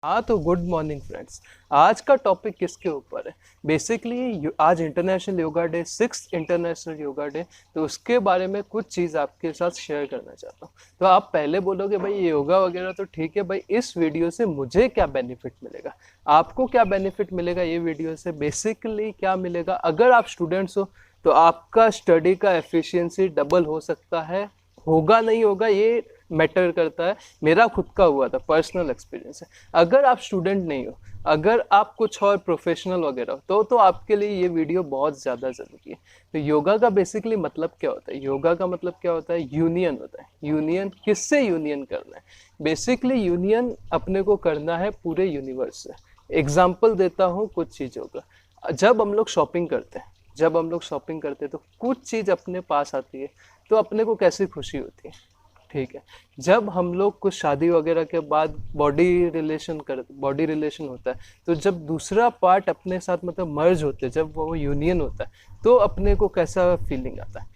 हाँ तो good morning friends. आज का टॉपिक किसके ऊपर है? बेसिकली आज international yoga day, 6th international yoga day. तो उसके बारे में कुछ चीज़ आपके साथ शेयर करना चाहता हूँ। तो आप पहले बोलोगे भाई ये योगा वगैरह तो ठीक है, भाई इस वीडियो से मुझे क्या बेनिफिट मिलेगा, आपको क्या बेनिफिट मिलेगा ये वीडियो से? बेसिकली क्या मिलेगा, अगर आप स्टूडेंट्स हो तो आपका स्टडी का एफिशिएंसी डबल हो सकता है। होगा नहीं होगा ये मैटर करता है, मेरा खुद का हुआ था, पर्सनल एक्सपीरियंस है। अगर आप स्टूडेंट नहीं हो, अगर आप कुछ और प्रोफेशनल वगैरह हो तो आपके लिए ये वीडियो बहुत ज़्यादा ज़रूरी है। तो योगा का बेसिकली मतलब क्या होता है? योगा का मतलब क्या होता है? यूनियन होता है। यूनियन किससे यूनियन करना है? बेसिकली यूनियन अपने को करना है पूरे यूनिवर्स से। एग्जाम्पल देता हूँ कुछ चीज़ों का। जब हम लोग शॉपिंग करते हैं, तो कुछ चीज़ अपने पास आती है तो अपने को कैसी खुशी होती है, ठीक है। जब हम लोग कुछ शादी वगैरह के बाद बॉडी रिलेशन होता है, तो जब दूसरा पार्ट अपने साथ मतलब मर्ज होते हैं, जब वो यूनियन होता है, तो अपने को कैसा फीलिंग आता है।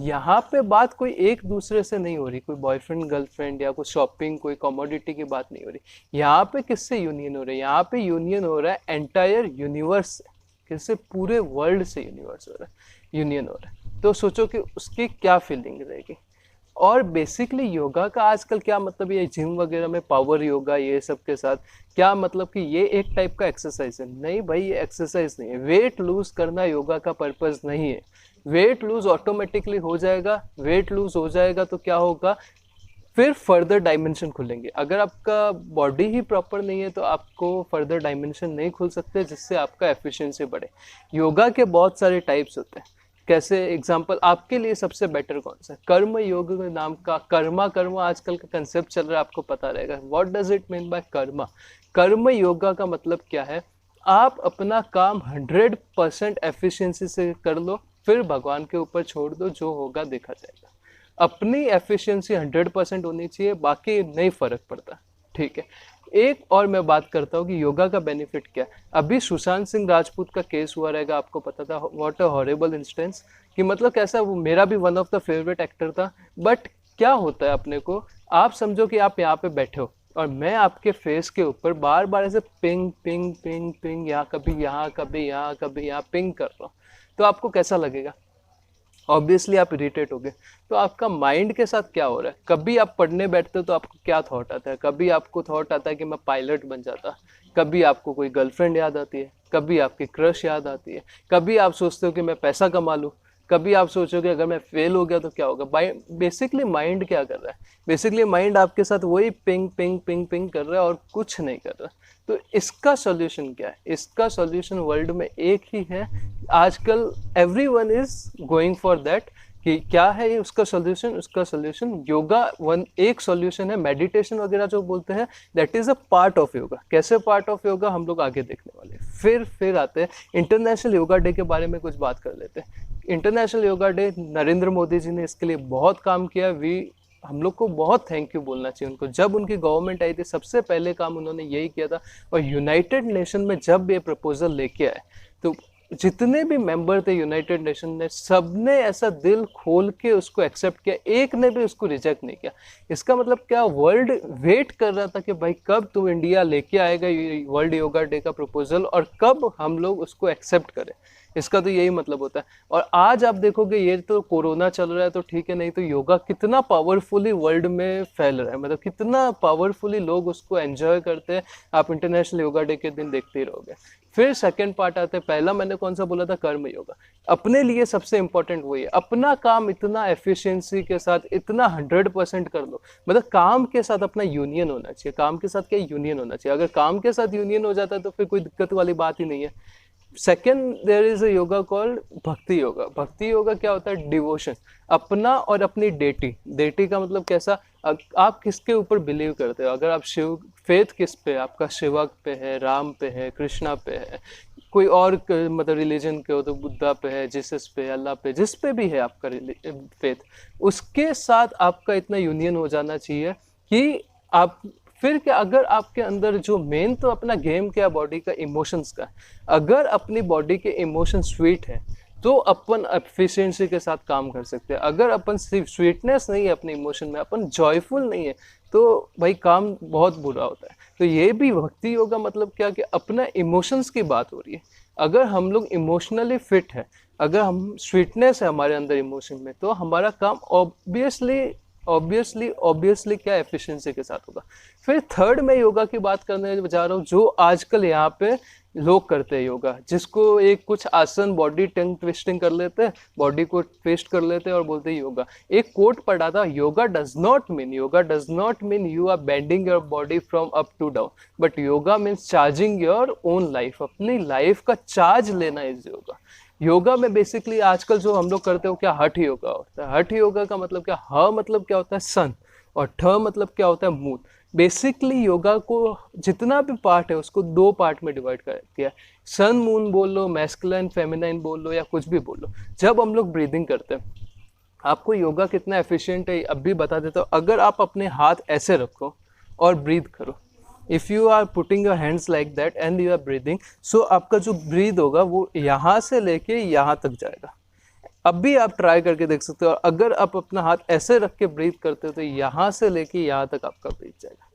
यहाँ पे बात कोई एक दूसरे से नहीं हो रही, कोई बॉयफ्रेंड गर्लफ्रेंड या कोई शॉपिंग, कोई कमोडिटी की बात नहीं हो रही। यहाँ पे किससे यूनियन हो रहा है? यहाँ पे यूनियन हो रहा है एंटायर यूनिवर्स से। किससे? पूरे वर्ल्ड से यूनिवर्स हो रहा है, यूनियन हो रहा है। तो सोचो कि उसकी क्या फीलिंग रहेगी। और बेसिकली योगा का आजकल क्या मतलब, ये जिम वगैरह में पावर योगा ये सब के साथ क्या मतलब कि ये एक टाइप का एक्सरसाइज है? नहीं भाई, ये एक्सरसाइज नहीं है। वेट लूज करना योगा का पर्पस नहीं है। वेट लूज ऑटोमेटिकली हो जाएगा। वेट लूज हो जाएगा तो क्या होगा, फिर फर्दर डायमेंशन खुलेंगे। अगर आपका बॉडी ही प्रॉपर नहीं है तो आपको फर्दर डायमेंशन नहीं खुल सकते जिससे आपका एफिशिएंसी बढ़े। योगा के बहुत सारे टाइप्स होते हैं। कैसे? एग्जांपल आपके लिए सबसे बेटर कौन सा? कर्म योग नाम का कर्मा आजकल का कंसेप्ट चल रहा है, आपको पता रहेगा। What does it mean by Karma? कर्म योगा का मतलब क्या है? आप अपना काम 100% एफिशिएंसी से कर लो, फिर भगवान के ऊपर छोड़ दो, जो होगा देखा जाएगा। अपनी एफिशिएंसी 100% होनी चाहिए, बाकी नहीं फर्क पड़ता, ठीक है। एक और मैं बात करता हूँ कि योगा का बेनिफिट क्या है। अभी सुशांत सिंह राजपूत का केस हुआ रहेगा, आपको पता था। व्हाट अ हॉरिबल इंस्टेंस, कि मतलब कैसा, वो मेरा भी one of the favourite actor था। बट क्या होता है अपने को, आप समझो कि आप यहाँ पे बैठे हो और मैं आपके फेस के ऊपर बार बार ऐसे पिंग पिंग पिंग पिंग, यहाँ कभी यहाँ, कभी यहाँ, कभी यहाँ पिंग कर रहा हूँ, तो आपको कैसा लगेगा? ऑब्वियसली आप इरिटेट हो गए। तो आपका माइंड के साथ क्या हो रहा है? कभी आप पढ़ने बैठते हो तो आपको क्या थॉट आता है? कभी आपको थॉट आता है कि मैं पायलट बन जाता, कभी आपको कोई गर्लफ्रेंड याद आती है, कभी आपकी क्रश याद आती है, कभी आप सोचते हो कि मैं पैसा कमा लूँ, कभी आप सोचोगे अगर मैं फेल हो गया तो क्या होगा। बेसिकली माइंड क्या कर रहा है? बेसिकली माइंड आपके साथ वही पिंग पिंग पिंग पिंग कर रहा है और कुछ नहीं कर रहा। तो इसका सॉल्यूशन क्या है? इसका सॉल्यूशन वर्ल्ड में एक ही है। आजकल everyone is going for that. कि क्या है ये उसका सॉल्यूशन? उसका सॉल्यूशन योगा एक सॉल्यूशन है। मेडिटेशन वगैरह जो बोलते हैं, that is a part of yoga. कैसे पार्ट ऑफ योगा, हम लोग आगे देखने वाले हैं। फिर आते हैं इंटरनेशनल योगा डे के बारे में कुछ बात कर लेते हैं। International yoga day, Narendra Modi ji ने इसके लिए बहुत काम किया। हम लोग को बहुत थैंक यू बोलना चाहिए उनको। जब उनकी गवर्नमेंट आई थी, सबसे पहले काम उन्होंने यही किया था। और यूनाइटेड नेशन में जब ये प्रपोजल लेके आए, तो जितने भी मेंबर थे यूनाइटेड नेशन ने, सबने ऐसा दिल खोल के उसको एक्सेप्ट किया, एक ने भी उसको रिजेक्ट नहीं किया। इसका मतलब क्या, वर्ल्ड वेट कर रहा था कि भाई कब तू इंडिया लेके आएगा वर्ल्ड योगा डे का प्रपोजल, और कब हम लोग उसको एक्सेप्ट करें। इसका तो यही मतलब होता है। और आज आप देखोगे, ये तो कोरोना चल रहा है तो ठीक है, नहीं तो योगा कितना पावरफुली वर्ल्ड में फैल रहा है, मतलब कितना पावरफुली लोग उसको एंजॉय करते हैं। आप इंटरनेशनल योगा डे के दिन देखते ही रहोगे। फिर सेकंड पार्ट आते हैं। पहला मैंने कौन सा बोला था? कर्म योगा। अपने लिए सबसे इंपॉर्टेंट वही है। अपना काम इतना एफिशिएंसी के साथ, इतना 100% कर लो। मतलब काम के साथ अपना यूनियन होना चाहिए। काम के साथ क्या यूनियन होना चाहिए। अगर काम के साथ यूनियन हो जाता है तो फिर कोई दिक्कत वाली बात ही नहीं है। Second, there is a yoga called bhakti yoga. भक्ति योगा क्या होता है? डिवोशन। अपना और अपनी डेटी का मतलब कैसा, आप किसके ऊपर बिलीव करते हो। अगर आप शिव, फेथ किस पे? आपका शिवा पे है, राम पे है, कृष्णा पे है, कोई और मतलब रिलीजन के हो तो बुद्धा पे है, जीसस पे, अल्लाह पे, जिस पे भी है आपका फेथ, उसके साथ आपका इतना यूनियन हो जाना चाहिए कि आप फिर क्या, अगर आपके अंदर जो मेन तो अपना गेम क्या, बॉडी का इमोशंस का, अगर अपनी बॉडी के इमोशन स्वीट है तो अपन एफिशिएंसी के साथ काम कर सकते हैं। अगर अपन सिर्फ स्वीटनेस नहीं है अपने इमोशन में, अपन जॉयफुल नहीं है, तो भाई काम बहुत बुरा होता है। तो ये भी भक्ति योगा मतलब क्या कि अपना इमोशंस की बात हो रही है। अगर हम लोग इमोशनली फिट है, अगर हम स्वीटनेस है हमारे अंदर इमोशन में, तो हमारा काम ऑब्वियसली क्या एफिशिएंसी के साथ होगा। फिर थर्ड में योगा की बात करने जा रहा हूँ, जो आजकल यहाँ पे लोग करते हैं योगा, जिसको एक कुछ आसन बॉडी टंग ट्विस्टिंग कर लेते हैं, बॉडी को ट्विस्ट कर लेते हैं और बोलते हैं योगा। एक कोट पढ़ा था, yoga does not mean you are bending your body from up to down, but yoga means charging your own life. अपनी लाइफ का चार्ज लेना इज योगा। योगा में बेसिकली आजकल जो हम लोग करते हो क्या, हठ योगा होता है। हठ योगा का मतलब क्या, ह मतलब क्या होता है सन, और ठ मतलब क्या होता है मून। बेसिकली योगा को जितना भी पार्ट है उसको दो पार्ट में डिवाइड कर दिया है। सन मून बोल लो, मैस्कुलाइन फेमिनाइन बोल लो, या कुछ भी बोल लो। जब हम लोग ब्रीदिंग करते हैं, आपको योगा कितना एफिशिएंट है अभी बता देता हूँ। अगर आप अपने हाथ ऐसे रखो और ब्रीद करो, if you are putting your hands like that and you are breathing, so आपका जो ब्रीद होगा वो यहाँ से लेके यहाँ तक जाएगा। अब भी आप ट्राई करके देख सकते हो। अगर आप अपना हाथ ऐसे रख के ब्रीथ करते हो तो यहाँ से लेके यहाँ तक आपका ब्रीथ जाएगा।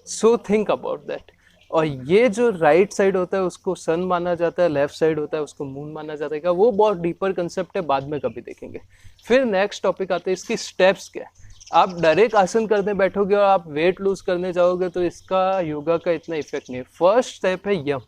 So think about that. और ये जो राइट साइड होता है उसको सन माना जाता है, लेफ्ट साइड होता है उसको मून माना जाता है। वो बहुत डीपर कंसेप्ट है, बाद में कभी देखेंगे। फिर नेक्स्ट टॉपिक आते हैं इसकी स्टेप्स क्या है। आप डायरेक्ट आसन करने बैठोगे और आप वेट लूज करने जाओगे तो इसका योगा का इतना इफेक्ट नहीं है। फर्स्ट स्टेप है यम।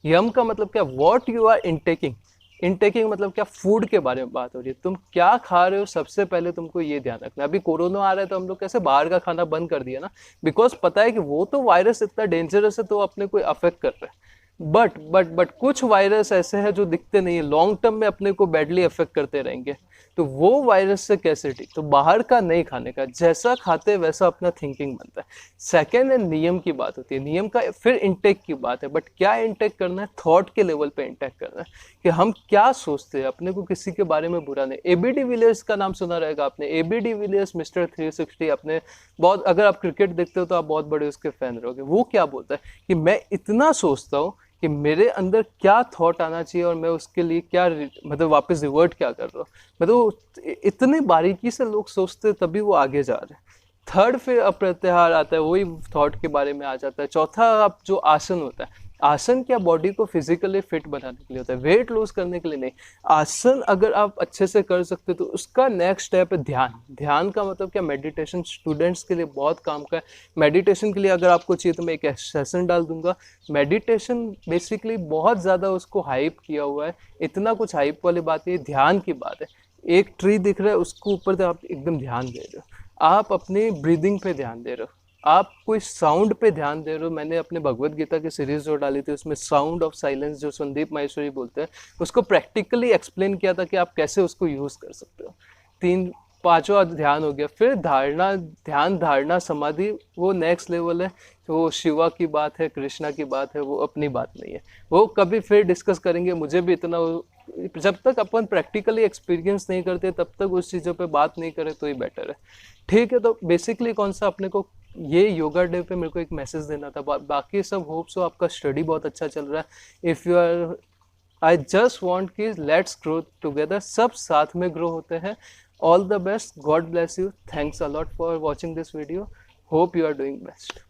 यम का मतलब क्या, वॉट यू आर इनटेकिंग। इनटेकिंग मतलब क्या, फूड के बारे में बात हो रही है। तुम क्या खा रहे हो, सबसे पहले तुमको ये ध्यान रखना है। अभी कोरोना आ रहा है तो हम लोग कैसे बाहर का खाना बंद कर दिया ना, बिकॉज पता है कि वो तो वायरस इतना डेंजरस है तो अपने को अफेक्ट कर रहा है। बट कुछ वायरस ऐसे हैं जो दिखते नहीं है, लॉन्ग टर्म में अपने को बैडली अफेक्ट करते रहेंगे। तो वो वायरस से कैसे ठीक, तो बाहर का नहीं खाने का, जैसा खाते वैसा अपना थिंकिंग बनता है। सेकेंड है नियम की बात होती है, नियम का फिर इंटेक की बात है। बट क्या इंटेक करना है, थॉट के लेवल पे इंटेक करना है कि हम क्या सोचते हैं, अपने को किसी के बारे में बुरा नहीं। एबी डिविलियर्स का नाम सुना रहेगा आपने, एबी डिविलियर्स मिस्टर 360 अपने बहुत, अगर आप क्रिकेट देखते हो तो आप बहुत बड़े उसके फैन रहोगे। वो क्या बोलता है कि मैं इतना सोचता हूँ कि मेरे अंदर क्या थॉट आना चाहिए और मैं उसके लिए क्या मतलब वापस रिवर्ट क्या कर रहा हूँ। मतलब इतने बारीकी से लोग सोचते तभी वो आगे जा रहे हैं। थर्ड फिर अप्रत्याहार आता है, वही थॉट के बारे में आ जाता है। चौथा आप जो आसन होता है, आसन क्या बॉडी को फिजिकली फिट बनाने के लिए होता है, वेट लूज करने के लिए नहीं। आसन अगर आप अच्छे से कर सकते तो उसका नेक्स्ट स्टेप है ध्यान। ध्यान का मतलब क्या, मेडिटेशन स्टूडेंट्स के लिए बहुत काम का है। मेडिटेशन के लिए अगर आपको चाहिए तो मैं एक सेशन डाल दूंगा। मेडिटेशन बेसिकली बहुत ज़्यादा उसको हाइप किया हुआ है, इतना कुछ हाइप वाली बात नहीं, ध्यान की बात है। एक ट्री दिख रहा है उसको ऊपर से आप एकदम ध्यान दे रहे हो, आप अपनी ब्रीदिंग पे ध्यान दे रहे हो, आप कोई साउंड पे ध्यान दे रहे हो। मैंने अपने भगवत गीता की सीरीज जो डाली थी उसमें साउंड ऑफ साइलेंस, जो संदीप माहेश्वरी बोलते हैं, उसको प्रैक्टिकली एक्सप्लेन किया था कि आप कैसे उसको यूज़ कर सकते हो। पांचवा ध्यान हो गया। फिर धारणा, ध्यान धारणा समाधि, वो नेक्स्ट लेवल है। वो शिवा की बात है, कृष्णा की बात है, वो अपनी बात नहीं है, वो कभी फिर डिस्कस करेंगे। मुझे भी इतना, जब तक अपन प्रैक्टिकली एक्सपीरियंस नहीं करते तब तक उस चीज़ों पे बात नहीं करें तो ही बेटर है। ठीक है, तो बेसिकली कौन सा अपने को ये योगा डे पे मेरे को एक मैसेज देना था। बाकी सब होप सो आपका स्टडी बहुत अच्छा चल रहा है। If you are, I just want कि लेट्स ग्रो टुगेदर, सब साथ में ग्रो होते हैं। All the best, God bless you, thanks a lot for watching this video, hope you are doing best.